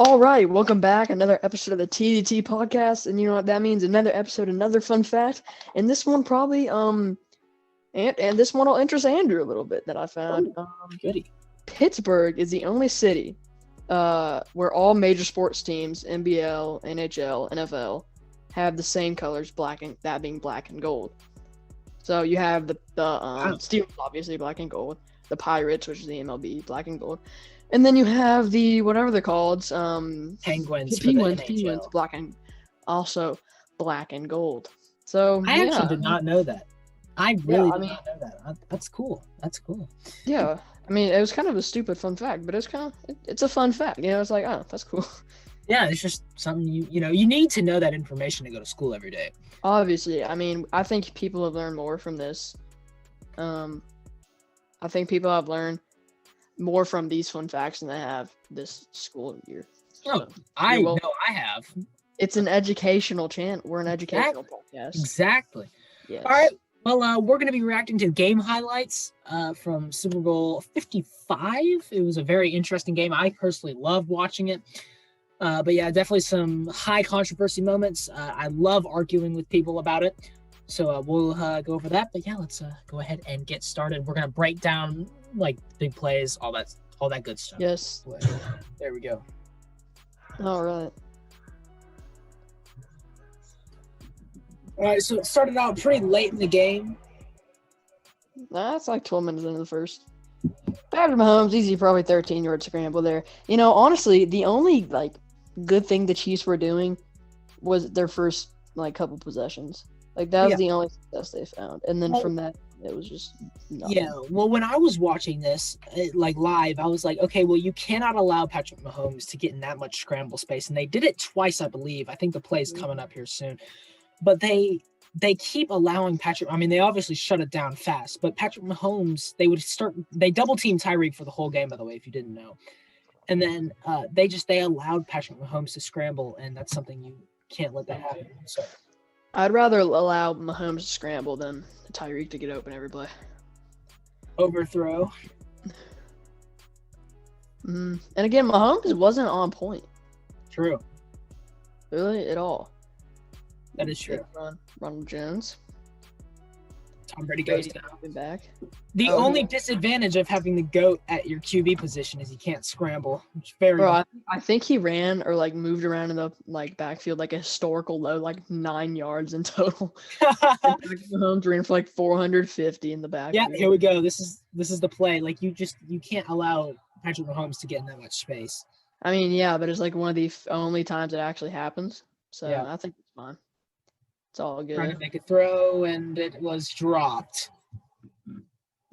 All right, welcome back. Another episode of the TDT podcast, and you know what that means? Another episode, another fun fact, and this one probably and this one will interest Andrew a little bit that I found. Goody. Pittsburgh is the only city where all major sports teams, NBL, NHL, NFL, have the same colors, that being black and gold. So you have the Steelers, obviously black and gold, the Pirates, which is the MLB, black and gold. And then you have the whatever they're called, Penguins, Penguins, black and also black and gold. So I actually did not know that. I really did not know that. That's cool. Yeah, I mean, it was kind of a stupid fun fact, but it's a fun fact. You know, it's like, oh, that's cool. Yeah, it's just something you need to know that information to go to school every day. Obviously, I mean, I think people have learned more from this. I think people have learned more from these fun facts than they have this school year. So, I know I have. It's an educational channel. We're an educational podcast. Exactly. Yes. All right. Well, we're going to be reacting to game highlights from Super Bowl 55. It was a very interesting game. I personally loved watching it. But yeah, definitely some high controversy moments. I love arguing with people about it. So we'll go over that. But yeah, let's go ahead and get started. We're going to break down like big plays, all that good stuff. Yes. There we go. All right. All right, so it started out pretty late in the game. That's like 12 minutes into the first. Patrick Mahomes, easy, probably 13-yard scramble there. You know, honestly, the only like good thing the Chiefs were doing was their first like couple possessions. Like that was the only success they found, and then from that, it was just nothing. Yeah. Well, when I was watching this like live, I was like, okay, well, you cannot allow Patrick Mahomes to get in that much scramble space, and they did it twice, I believe. I think the play's coming up here soon, but they keep allowing Patrick. I mean, they obviously shut it down fast, but Patrick Mahomes, they double team Tyreek for the whole game, by the way, if you didn't know, and then they allowed Patrick Mahomes to scramble, and that's something you can't let that happen. So. I'd rather allow Mahomes to scramble than Tyreek to get open every play. Overthrow. And again, Mahomes wasn't on point. True. Really, at all. That is true. Ronald Jones. Tom Brady goes down. Back. The only disadvantage of having the GOAT at your QB position is he can't scramble. Which I think he ran or like moved around in the like backfield like a historical low, like 9 yards in total. Mahomes ran for like 450 in the backfield. Yeah, here we go. This is the play. Like you can't allow Patrick Mahomes to get in that much space. I mean, yeah, but it's like one of the only times it actually happens. So yeah. I think it's fine. It's all good. Trying to make a throw, and it was dropped.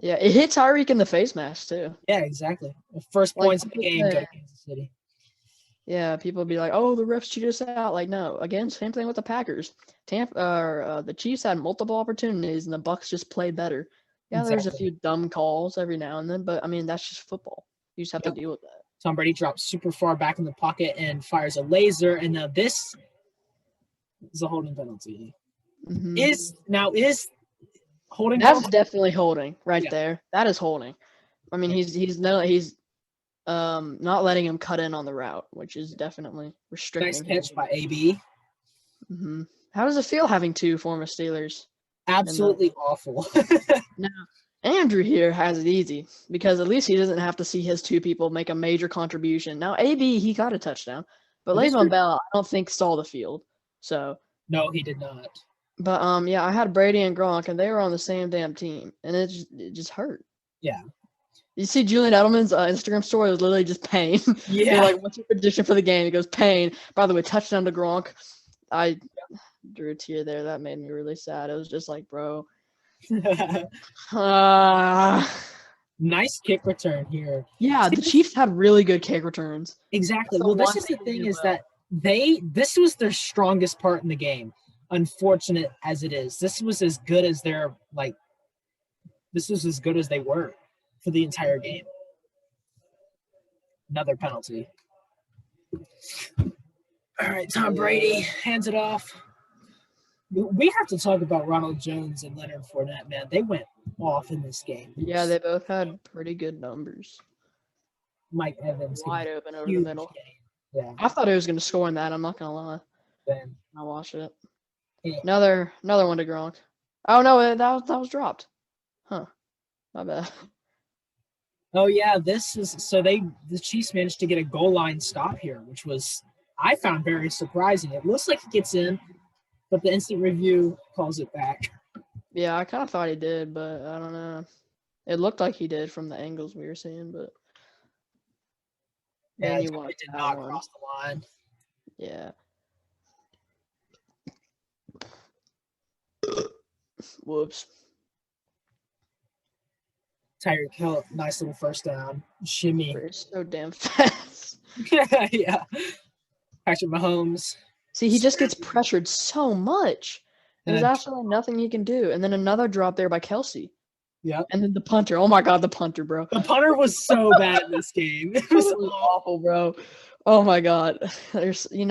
Yeah, it hit Tyreek in the face mask, too. Yeah, exactly. The first points of the game go to Kansas City. Yeah, people would be like, oh, the refs cheated us out. Like, no. Again, same thing with the Packers. The Chiefs had multiple opportunities, and the Bucs just played better. Yeah, There's a few dumb calls every now and then, but, I mean, that's just football. You just have to deal with that. Tom Brady drops super far back in the pocket and fires a laser, and now this is a holding penalty. Mm-hmm. Is holding? That's definitely holding there. That is holding. I mean, he's not letting him cut in on the route, which is definitely restricting. Nice catch by AB. Mm-hmm. How does it feel having two former Steelers? Absolutely awful. Now, Andrew here has it easy because at least he doesn't have to see his two people make a major contribution. Now, AB, he got a touchdown, but Le'Veon Bell, I don't think saw the field. So no, he did not. But I had Brady and Gronk, and they were on the same damn team, and it just hurt. Yeah. You see Julian Edelman's Instagram story was literally just pain. Yeah. They're like, what's your prediction for the game? He goes, pain. By the way, touchdown to Gronk. I drew a tear there. That made me really sad. It was just like, bro. Nice kick return here. Yeah, the Chiefs had really good kick returns. Exactly. Well, this is the thing is that this was their strongest part in the game. Unfortunate as it is, this was as good as they were for the entire game. Another penalty. All right, Tom Brady hands it off. We have to talk about Ronald Jones and Leonard Fournette, man. They went off in this game. Yeah, they both had pretty good numbers. Mike Evans wide open over the middle. Yeah. I thought he was gonna score in that. I'm not gonna lie. Then I watched it. yeah. Another one to Gronk. Oh no, that was dropped. Huh. My bad. Oh yeah, this is so the Chiefs managed to get a goal line stop here, which was I found very surprising. It looks like he gets in, but the instant review calls it back. Yeah, I kind of thought he did, but I don't know. It looked like he did from the angles we were seeing, but Yeah, then it you watch did that not one. cross the line. Yeah. Whoops. Tyreek Hill, nice little first down. Shimmy. It's so damn fast. Yeah. Patrick Mahomes. See, he just gets pressured so much. There's And absolutely nothing he can do. And then another drop there by Kelsey. yeah. And then the punter. Oh my God, the punter, bro. The punter was so bad in this game. It was awful, bro. Oh my God. There's the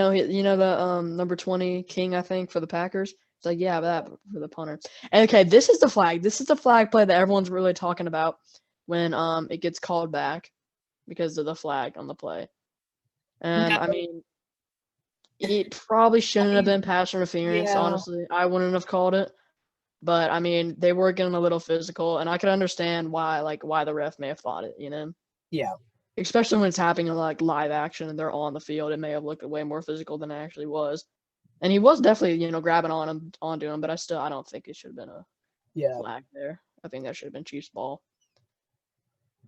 number 20 King, I think, for the Packers. It's like, yeah, that for the punter. And okay, this is the flag. This is the flag play that everyone's really talking about when it gets called back because of the flag on the play. And Yeah. I mean, it probably shouldn't have been pass interference, yeah. honestly. I wouldn't have called it. But I mean, they were getting a little physical, and I could understand why the ref may have thought it, you know? Yeah. Especially when it's happening in like live action and they're on the field, it may have looked way more physical than it actually was. And he was definitely, grabbing onto him, but I don't think it should have been a flag there. I think that should have been Chiefs ball.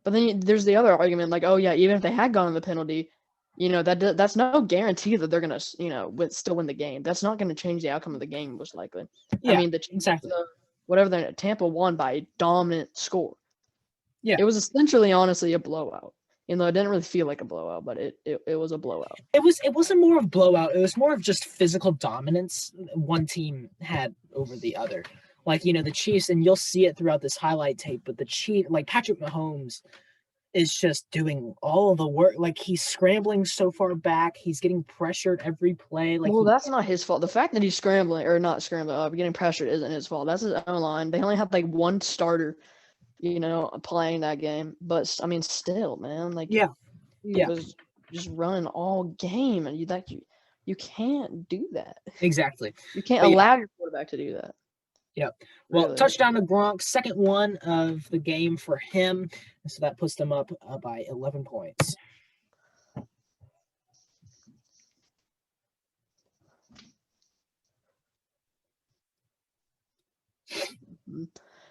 But then there's the other argument, like, oh yeah, even if they had gone on the penalty, that's no guarantee that they're gonna, still win the game. That's not gonna change the outcome of the game, most likely. Yeah, I mean, exactly. Tampa won by a dominant score. Yeah, it was essentially, honestly, a blowout. It didn't really feel like a blowout, but it was a blowout. It wasn't more of blowout. It was more of just physical dominance one team had over the other. Like, the Chiefs, and you'll see it throughout this highlight tape, but the Chiefs, like Patrick Mahomes, is just doing all the work. Like, he's scrambling so far back. He's getting pressured every play. Like, well, that's not his fault. The fact that he's scrambling or not scrambling, getting pressured isn't his fault. That's his own line. They only had like one starter, playing that game. But I mean, still, man, like, it was just running all game, and you can't do that. Exactly. You can't allow your quarterback to do that. Yep. Well, really. Touchdown to Gronk, second one of the game for him. So that puts them up by 11 points.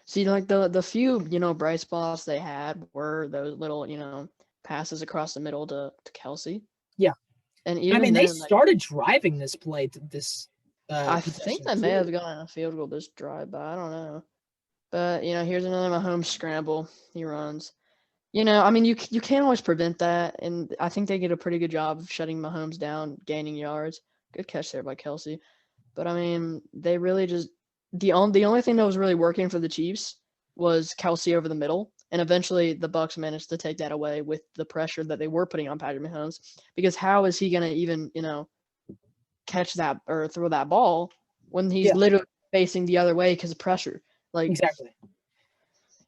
See, like the few, bright spots they had were those little, passes across the middle to Kelsey. Yeah. And even they started driving this play to this. I think they may have gotten a field goal this drive, but I don't know. But here's another Mahomes scramble. He runs. I mean, you can't always prevent that, and I think they did a pretty good job of shutting Mahomes down, gaining yards. Good catch there by Kelsey. But I mean, they really just the only thing that was really working for the Chiefs was Kelsey over the middle, and eventually the Bucs managed to take that away with the pressure that they were putting on Patrick Mahomes. Because how is he gonna even catch that or throw that ball when he's literally facing the other way because of pressure? Like, exactly.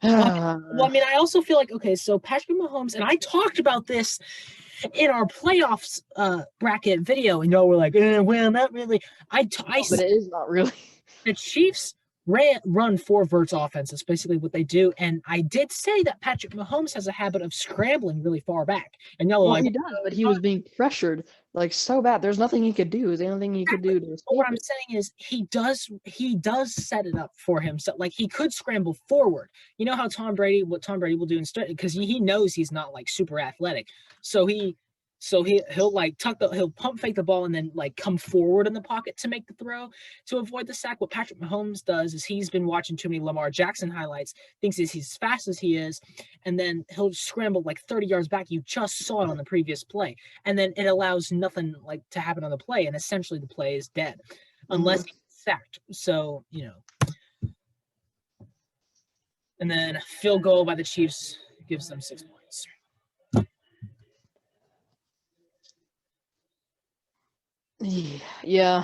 Well, I mean, I also feel like, okay, so Patrick Mahomes, and I talked about this in our playoffs bracket video, and y'all were like, well, not really. But it is not really. The Chiefs run four verts offense. That's basically what they do. And I did say that Patrick Mahomes has a habit of scrambling really far back. And y'all were like, he does, but he was being pressured like so bad. There's nothing he could do. The only thing he could do to escape. What I'm saying is he does set it up for him. So like he could scramble forward. You know how what Tom Brady will do instead, because he knows he's not like super athletic. So he'll like he'll pump fake the ball and then like come forward in the pocket to make the throw to avoid the sack. What Patrick Mahomes does is he's been watching too many Lamar Jackson highlights, thinks he's as fast as he is, and then he'll scramble like 30 yards back. You just saw it on the previous play, and then it allows nothing like to happen on the play, and essentially the play is dead unless he's sacked. So and then field goal by the Chiefs gives them 6 points. Yeah,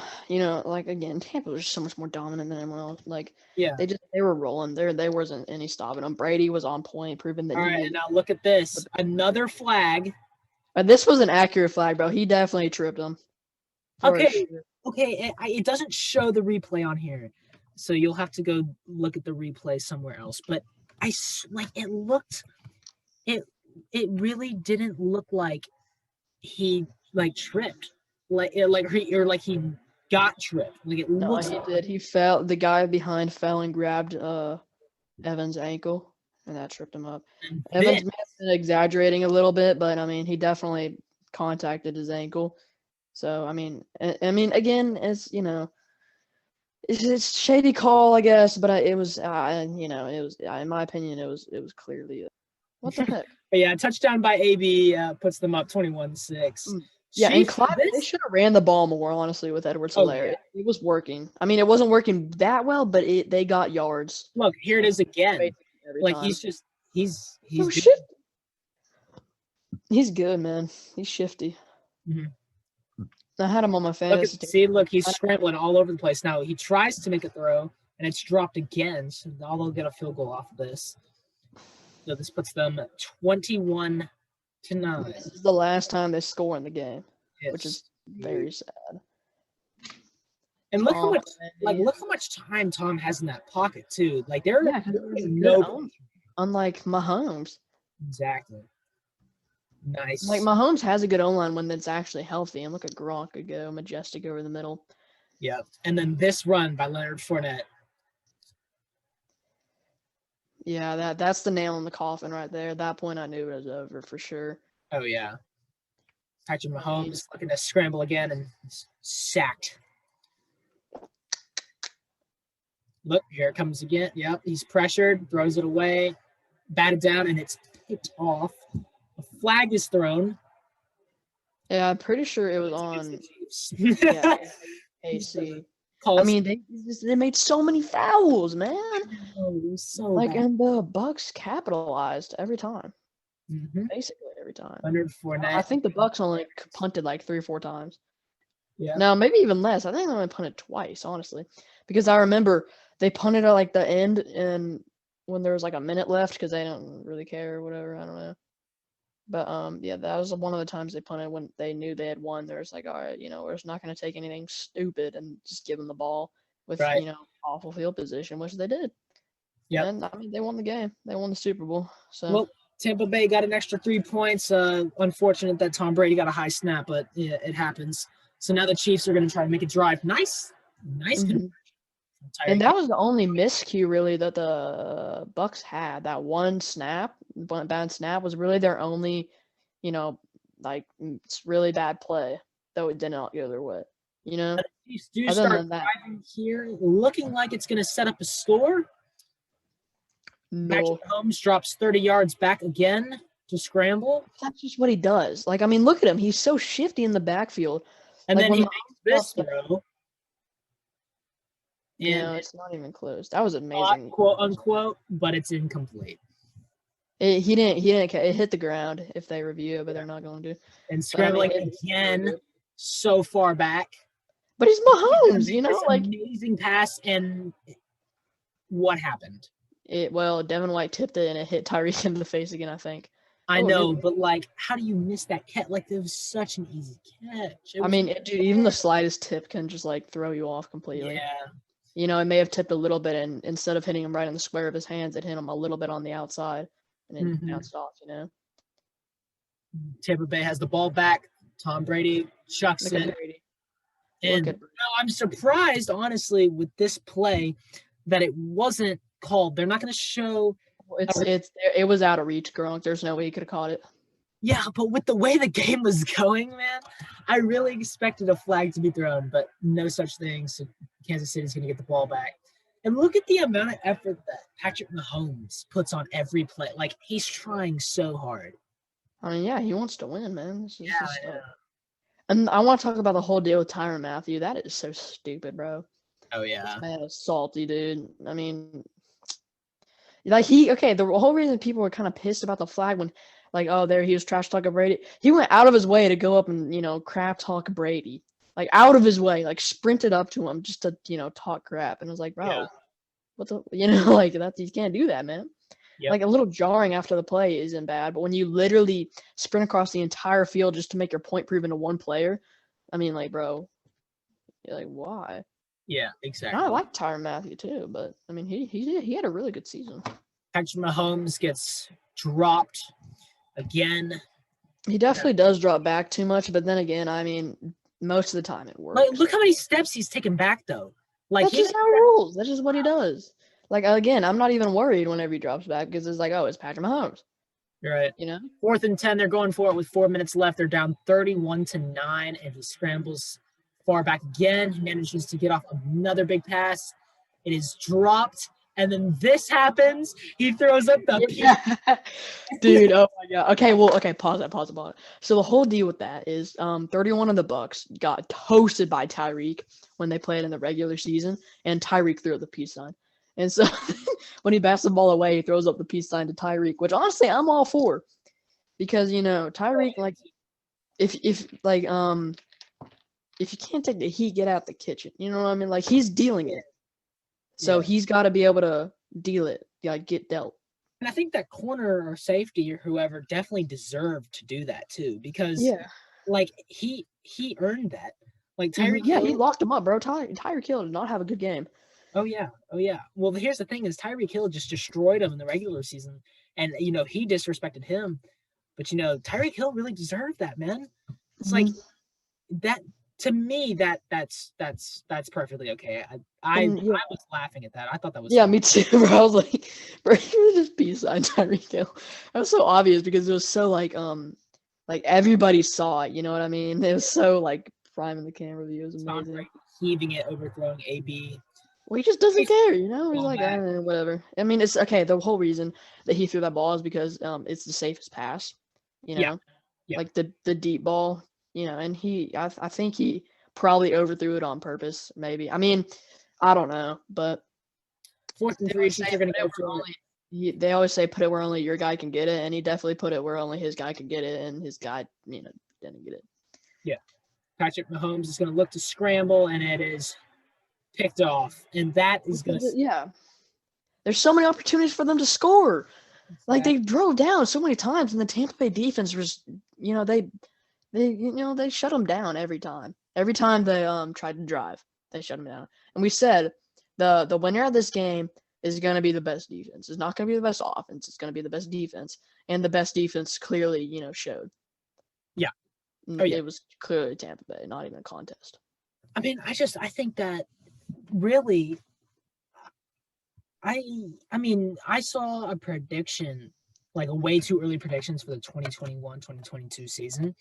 like again, Tampa was just so much more dominant than anyone else. Like, they were rolling. There wasn't any stopping them. Brady was on point, proving that. All right, now look at this. Another flag. This was an accurate flag, bro. He definitely tripped him. Okay, it doesn't show the replay on here, so you'll have to go look at the replay somewhere else. But it really didn't look like he tripped, he got tripped. Like it No, looks. he did. He fell. The guy behind fell and grabbed Evan's ankle, and that tripped him up. Evans may have been exaggerating a little bit, but I mean, he definitely contacted his ankle. So I mean, again, it's it's shady call, I guess, but it was, it was, in my opinion, it was clearly what the heck. But yeah, touchdown by AB puts them up 21-6. Yeah, and Clive, they should have ran the ball more, honestly, with Edwards-Helaire. It was working. I mean, it wasn't working that well, but they got yards. Look, here it is again. Like time. He's so shifty. He's good, man. He's shifty. Mm-hmm. I had him on my fantasy. Look, he's scrambling all over the place. Now he tries to make a throw, and it's dropped again. So now they'll get a field goal off of this. So this puts them 21-9. This is the last time they score in the game, which is very sad. And look how much time Tom has in that pocket too. Like unlike Mahomes. Exactly. Nice. Like Mahomes has a good O-line when it's actually healthy, and look at Gronk could go majestic over the middle. Yeah, and then this run by Leonard Fournette. Yeah, that's the nail in the coffin right there. At that point, I knew it was over for sure. Oh yeah. Patrick Mahomes looking to scramble again and sacked. Look, here it comes again. Yep, he's pressured, throws it away, batted down, and it's picked off. A flag is thrown. Yeah, I'm pretty sure it was on AC. I mean, they made so many fouls, man. So bad. And the Bucks capitalized every time. Mm-hmm. Basically every time. Leonard Fournette. I think the Bucks only punted like 3 or 4 times. Yeah. No, maybe even less. I think they only punted twice, honestly, because I remember they punted at like the end and when there was like a minute left because they don't really care or whatever. I don't know. But yeah, that was one of the times they punted when they knew they had won. They're just like, all right, we're just not going to take anything stupid and just give them the ball with awful field position, which they did. Yeah, and I mean they won the game. They won the Super Bowl. So well, Tampa Bay got an extra 3 points. Unfortunate that Tom Brady got a high snap, but yeah, it happens. So now the Chiefs are going to try to make a drive. Nice. Mm-hmm. And that was the only miscue really that the Bucks had. That one bad snap was really their only, it's really bad play, though it did not go their way. The Chiefs do start driving here, looking like it's going to set up a score. No. Patrick Mahomes drops 30 yards back again to scramble. That's just what he does. Like, I mean, look at him. He's so shifty in the backfield. And then he makes this throw. Yeah, it's not even close. That was amazing. Quote unquote, but it's incomplete. He didn't. It hit the ground if they review it, but they're not going to. And scrambling again, so far back. But he's Mahomes, amazing pass, and what happened? Devin White tipped it and it hit Tyreek in the face again, I think. I know, but how do you miss that catch? Like, it was such an easy catch. Dude, even the slightest tip can just throw you off completely. Yeah. It may have tipped a little bit, and instead of hitting him right in the square of his hands, it hit him a little bit on the outside, and it bounced off. Tampa Bay has the ball back. Tom Brady chucks it. And I'm surprised, honestly, with this play that it wasn't called. They're not going to show. It was out of reach, Gronk. There's no way he could have caught it. Yeah, but with the way the game was going, man, I really expected a flag to be thrown, but no such thing. So Kansas City's going to get the ball back. And look at the amount of effort that Patrick Mahomes puts on every play. Like, he's trying so hard. I mean, yeah, he wants to win, man. And I want to talk about the whole deal with Tyrann Mathieu. That is so stupid, bro. Oh, yeah. This man is salty, dude. I mean, the whole reason people were kind of pissed about the flag when, he was trash talking Brady. He went out of his way to go up and, crap talk Brady. Out of his way, sprinted up to him just to, talk crap. And I was like, bro, what the, that you can't do that, man. Yep. Like a little jarring after the play isn't bad, but when you literally sprint across the entire field just to make your point proven to one player, I mean, like, bro, you're like, why? Yeah, And exactly. I like Tyrann Mathieu too, but I mean, he had a really good season. Patrick Mahomes gets dropped again. He definitely does drop back too much, but then again, I mean, most of the time it works. Like, look how many steps he's taken back though. Like That's just how it rolls. That's just what he does. Like again, I'm not even worried whenever he drops back because it's like, oh, it's Patrick Mahomes. You're right. You know? 4th and 10, they're going for it with 4 minutes left. They're down 31-9, and he scrambles far back again. He manages to get off another big pass. It is dropped, and then this happens. He throws up the Dude, oh my god. Okay, pause that. So the whole deal with that is 31 of the Bucks got toasted by Tyreek when they played in the regular season, and Tyreek threw up the peace sign. And so when he bats the ball away, he throws up the peace sign to Tyreek, which honestly I'm all for. Because, you know, Tyreek, like, if you can't take the heat, get out the kitchen. You know what I mean? Like, he's dealing it. So he's got to be able to deal it, like, get dealt. And I think that corner or safety or whoever definitely deserved to do that too, because like he earned that. Like Tyreek Hill, he locked him up, bro. Tyreek Hill did not have a good game. Oh yeah. Well, here's the thing: is Tyreek Hill just destroyed him in the regular season, and you know he disrespected him. But you know Tyreek Hill really deserved that, man. It's like that to me. That's perfectly okay. I was laughing at that. I thought that was funny. Me too, bro. I was like, bro, you just peace sign Tyreek Hill. That was so obvious because it was so like everybody saw it. You know what I mean? It was so like prime in the camera view. It was amazing. Right. Heaving it, overthrowing AB. Well, he just doesn't care, you know? He's like, whatever. I mean, it's okay. The whole reason that he threw that ball is because it's the safest pass, you know? Yeah. Like the deep ball, you know, and I think he probably overthrew it on purpose, maybe. I mean, I don't know, but 4th and 3, you're going to go for it. They always say put it where only your guy can get it, and he definitely put it where only his guy could get it, and his guy, you know, didn't get it. Yeah. Patrick Mahomes is going to look to scramble, and it is picked off, and that is going to there's so many opportunities for them to score. Like they drove down so many times, and the Tampa Bay defense was, you know, they shut them down every time. Every time they tried to drive, they shut them down. And we said the winner of this game is going to be the best defense. It's not going to be the best offense. It's going to be the best defense, and the best defense clearly, you know, showed. Yeah. It was clearly Tampa Bay, not even a contest. I mean, I think that really, I mean, I saw a prediction, like a way too early predictions for the 2021-2022 season,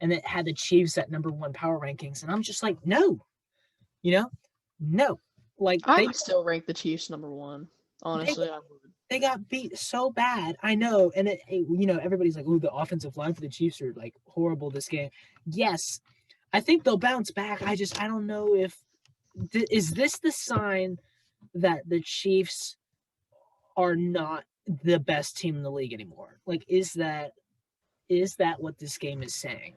and it had the Chiefs at number 1 power rankings, and I'm just like, no, you know, no. Like I would still rank the Chiefs number 1. Honestly, I would. They got beat so bad. I know, and you know, everybody's like, "Oh, the offensive line for the Chiefs are like horrible this game." Yes, I think they'll bounce back. I don't know if is this the sign that the Chiefs are not the best team in the league anymore? Like, is that what this game is saying?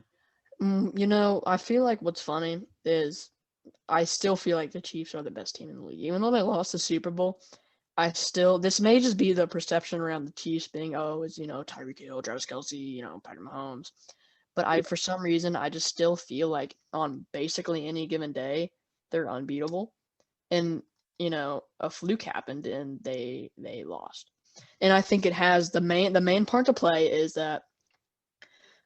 You know, I feel like what's funny is I still feel like the Chiefs are the best team in the league, even though they lost the Super Bowl. This may just be the perception around the Chiefs being, it's, you know, Tyreek Hill, Travis Kelce, you know, Patrick Mahomes. But for some reason, I just still feel like on basically any given day, they're unbeatable. And, you know, a fluke happened and they lost. And I think it has the main part to play is that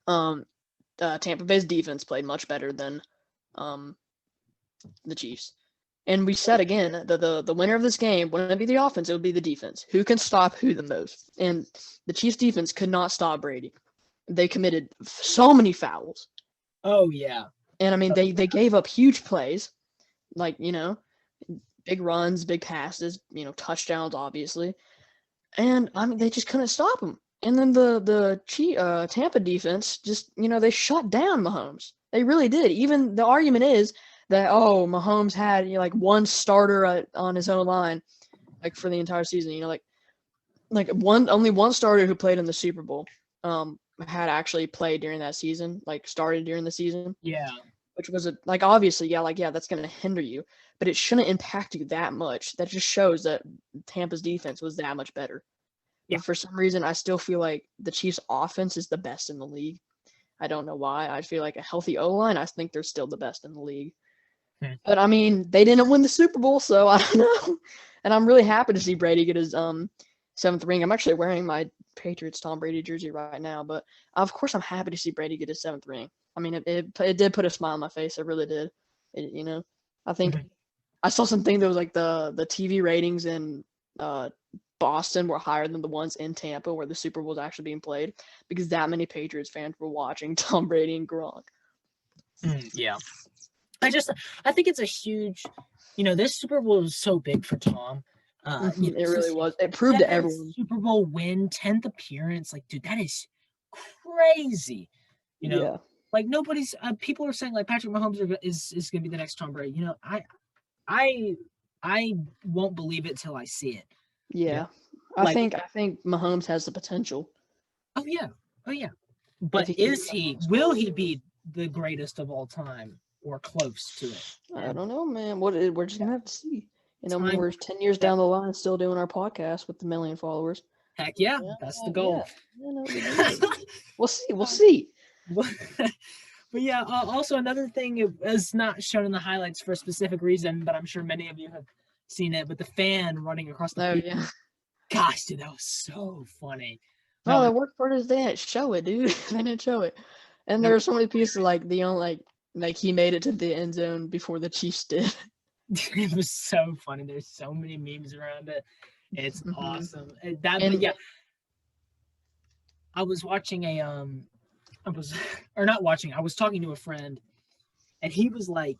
Tampa Bay's defense played much better than the Chiefs. And we said again, the winner of this game wouldn't be the offense, it would be the defense. Who can stop who the most? And the Chiefs defense could not stop Brady. They committed so many fouls. Oh, yeah. And I mean, they gave up huge plays, like, you know, big runs, big passes, you know, touchdowns, obviously. And I mean, they just couldn't stop them. And then the Tampa defense just, you know, they shut down Mahomes. They really did. Even the argument is that, Mahomes had, you know, like one starter on his own line, like for the entire season, you know, only one starter who played in the Super Bowl had actually played during that season, like started during the season. Yeah. Which was obviously, that's going to hinder you, but it shouldn't impact you that much. That just shows that Tampa's defense was that much better. Yeah. But for some reason, I still feel like the Chiefs' offense is the best in the league. I don't know why. I feel like a healthy O-line, I think they're still the best in the league. But I mean, they didn't win the Super Bowl, so I don't know. And I'm really happy to see Brady get his 7th ring. I'm actually wearing my Patriots Tom Brady jersey right now, but of course I'm happy to see Brady get his 7th ring. I mean, it did put a smile on my face. It really did. I think I saw something that was like the TV ratings in Boston were higher than the ones in Tampa where the Super Bowl was actually being played because that many Patriots fans were watching Tom Brady and Gronk. Yeah. I think it's a huge, this Super Bowl was so big for Tom. It really was. It proved to everyone. Super Bowl win, 10th appearance. Like, dude, that is crazy. Yeah. Like nobody's. People are saying like Patrick Mahomes is going to be the next Tom Brady. I won't believe it till I see it. Yeah. I think Mahomes has the potential. Oh yeah. But will he be the greatest of all time or close to it? I don't know, man. We're just gonna have to see. We're 10 years down the line, still doing our podcast with the 1 million followers. Heck yeah, that's the goal. Yeah. We'll see. But yeah, also another thing is not shown in the highlights for a specific reason, but I'm sure many of you have seen it. But the fan running across the field. Yeah. Gosh, dude, that was so funny. No, the worst part is they didn't show it, dude. They didn't show it. And there were so many pieces like he made it to the end zone before the Chiefs did. It was so funny. There's so many memes around it. It's awesome. I was watching I was talking to a friend, and he was like,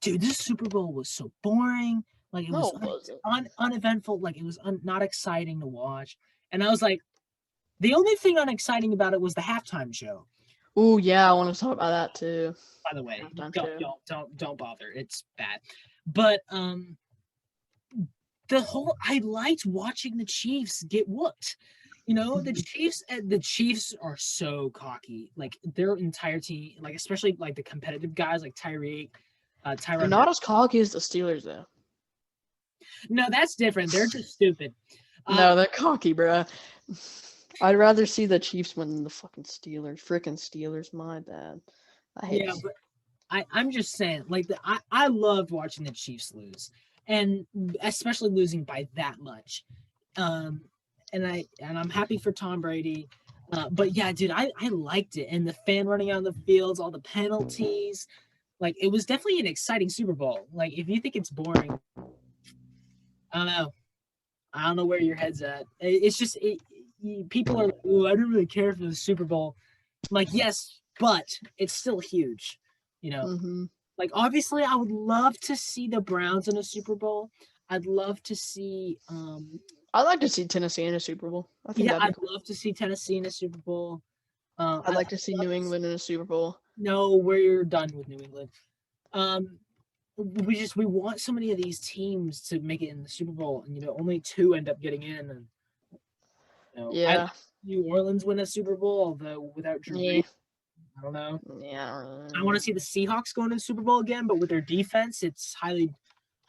"Dude, this Super Bowl was so boring. Like it was uneventful. Like it was not exciting to watch." And I was like, "The only thing unexciting about it was the halftime show." Oh yeah, I want to talk about that too. By the way, don't bother. It's bad. But I liked watching the Chiefs get whooped. The Chiefs are so cocky. Like their entire team, like especially like the competitive guys like Tyreek, Tyron. They're not as cocky as the Steelers though. No, that's different. They're just stupid. No, they're cocky, bro. I'd rather see the Chiefs win than the fucking Steelers. Freaking Steelers, my bad. I hate it. But I'm just saying, like I loved watching the Chiefs lose, and especially losing by that much. And I'm happy for Tom Brady. But yeah, dude, I liked it. And the fan running out of the fields, all the penalties, like it was definitely an exciting Super Bowl. Like if you think it's boring, I don't know where your head's at. It's just people are, I don't really care for the Super Bowl. I'm like, yes, but it's still huge. Like obviously I would love to see the Browns in a Super Bowl. I'd love to see I'd like to see Tennessee in a Super Bowl. I'd love to see Tennessee in a Super Bowl. I'd like to see New England in a Super Bowl. No, we're done with New England. We want so many of these teams to make it in the Super Bowl, and only 2 end up getting in. And yeah, New Orleans win a Super Bowl, although without Drew Brees. I don't know. Yeah, I want to see the Seahawks go into the Super Bowl again, but with their defense, it's highly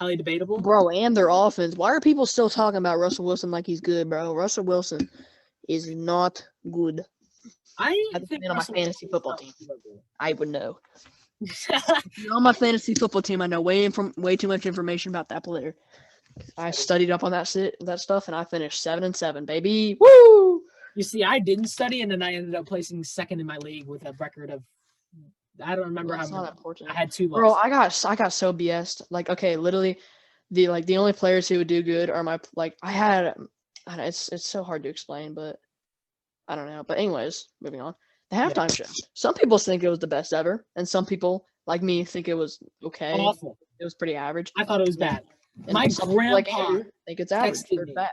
debatable. Bro, and their offense. Why are people still talking about Russell Wilson like he's good, bro? Russell Wilson is not good. I think on my fantasy football team. I would know. On my fantasy football team, I know way too much information about that player. I studied up on that stuff, and I finished 7-7, baby. Woo! You see, I didn't study, and then I ended up placing second in my league with a record of, I don't remember how many. I had 2 losses. Bro, I got so BS'd. Like, okay, literally, the only players who would do good are my it's so hard to explain, but I don't know. But anyways, moving on. The halftime show. Some people think it was the best ever, and some people like me think it was okay. Awful. It was pretty average. I thought it was bad. And my grandpa think it's average or bad.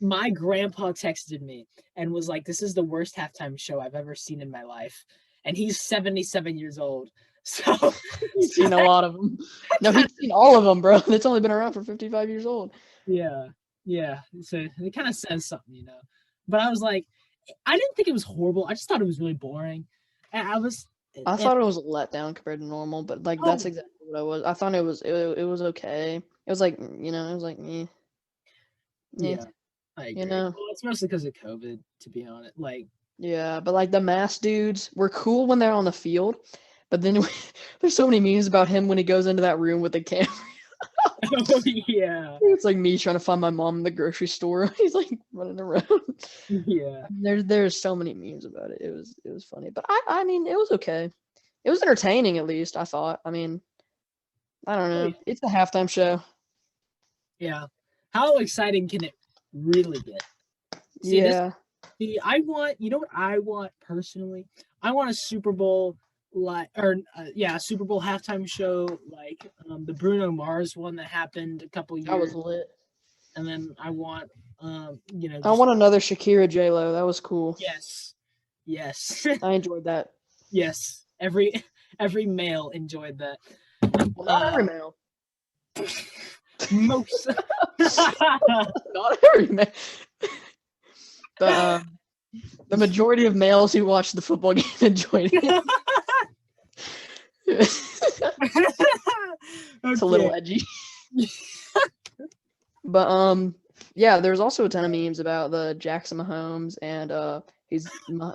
My grandpa texted me and was like, "This is the worst halftime show I've ever seen in my life," and he's 77 years old. So he's seen a lot of them. No, he's seen all of them, bro. It's only been around for 55 years old. Yeah. So it kind of says something, But I was like, I didn't think it was horrible. I just thought it was really boring. And I thought it was a letdown compared to normal, but that's exactly what I was. I thought it was okay. It was like, it was like, Yeah. I agree. You know? Well, it's mostly because of COVID, to be honest. Like, Yeah, but like the mask dudes were cool when they're on the field, but then there's so many memes about him when he goes into that room with the camera. oh yeah, It's like me trying to find my mom in the grocery store. He's like running around. yeah. There's so many memes about it. It was funny, but I mean it was okay. It was entertaining at least. I thought. I mean, I don't Oh, know. It's a halftime show. yeah. How exciting can it really get? See, Yeah. I want, you know what I want personally? I want a Super Bowl a Super Bowl halftime show like the Bruno Mars one that happened a couple That was years, lit. and then I want I want another Shakira J-Lo. That was cool. yes, yes, I enjoyed that. yes. Every male enjoyed that. Well, not every male. Most. Not every male. But the majority of males who watched the football game enjoyed it. It's a little edgy. But yeah, there's also a ton of memes about the Jackson Mahomes and he's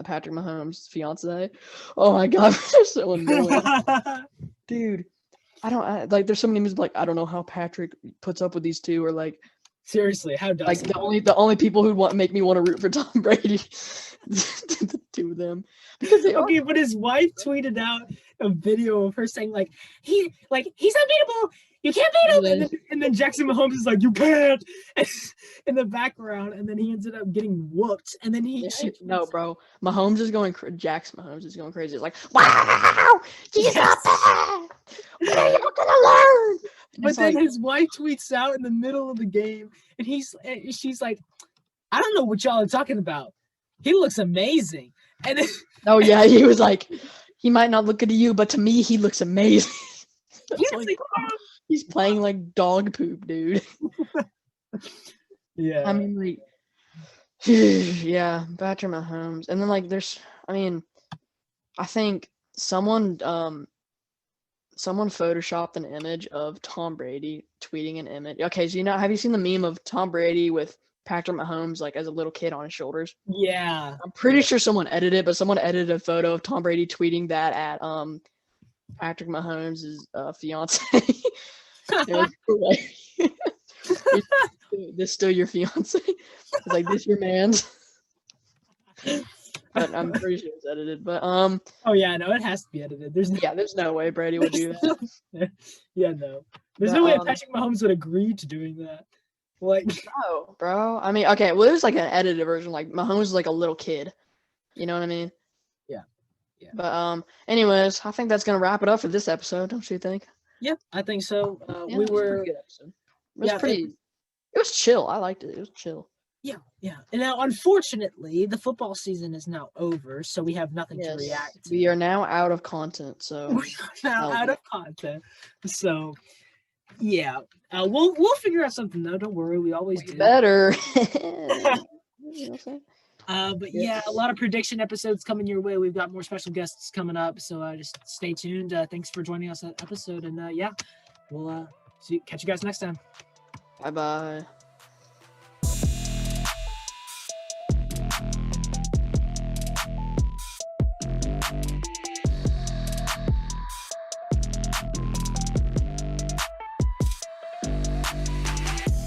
Patrick Mahomes' fiance. Oh my god, they're so annoying. Dude, like there's so many memes like I don't know how Patrick puts up with these two, or like Seriously, how does like the only people who make me want to root for Tom Brady, the two of them, because they okay, but his wife tweeted out a video of her saying he's unbeatable, you can't beat him, and then Jackson Mahomes is like, you can't, in the background, and then he ended up getting whooped, and then no, bro, Jackson Mahomes is going crazy. It's like, wow, he's up there. When are you gonna learn? But then his wife tweets out in the middle of the game, and she's like, I don't know what y'all are talking about. He looks amazing. And oh yeah, he was like, he might not look good to you, but to me, he looks amazing. He's playing like dog poop, dude. Yeah. I mean, like, yeah, Patrick Mahomes, and then like, I think someone photoshopped an image of Tom Brady tweeting an image. Okay, so have you seen the meme of Tom Brady with Patrick Mahomes like as a little kid on his shoulders? Yeah. I'm pretty sure someone edited it, but someone edited a photo of Tom Brady tweeting that at Patrick Mahomes' fiance. This still your fiance? It's like, this your man's. But I'm pretty sure it's edited. But oh yeah, no, it has to be edited. There's no way Brady would do that. Yeah, no. There's no way Patrick Mahomes would agree to doing that. Like, no, bro. I mean, okay, well, there's like an edited version. Like Mahomes is like a little kid. You know what I mean? Yeah. But anyways, I think that's gonna wrap it up for this episode. Don't you think? Yeah, I think so. Yeah, it was a pretty good episode. It was chill. I liked it. It was chill. Yeah. And now, unfortunately, the football season is now over, so we have nothing to react to. We are now out of content, so we are now out of content. So, yeah, we'll figure out something though. Don't worry, we always do. Better. But yeah, a lot of prediction episodes coming your way. We've got more special guests coming up, so just stay tuned. Thanks for joining us that episode, and yeah, we'll catch you guys next time. Bye.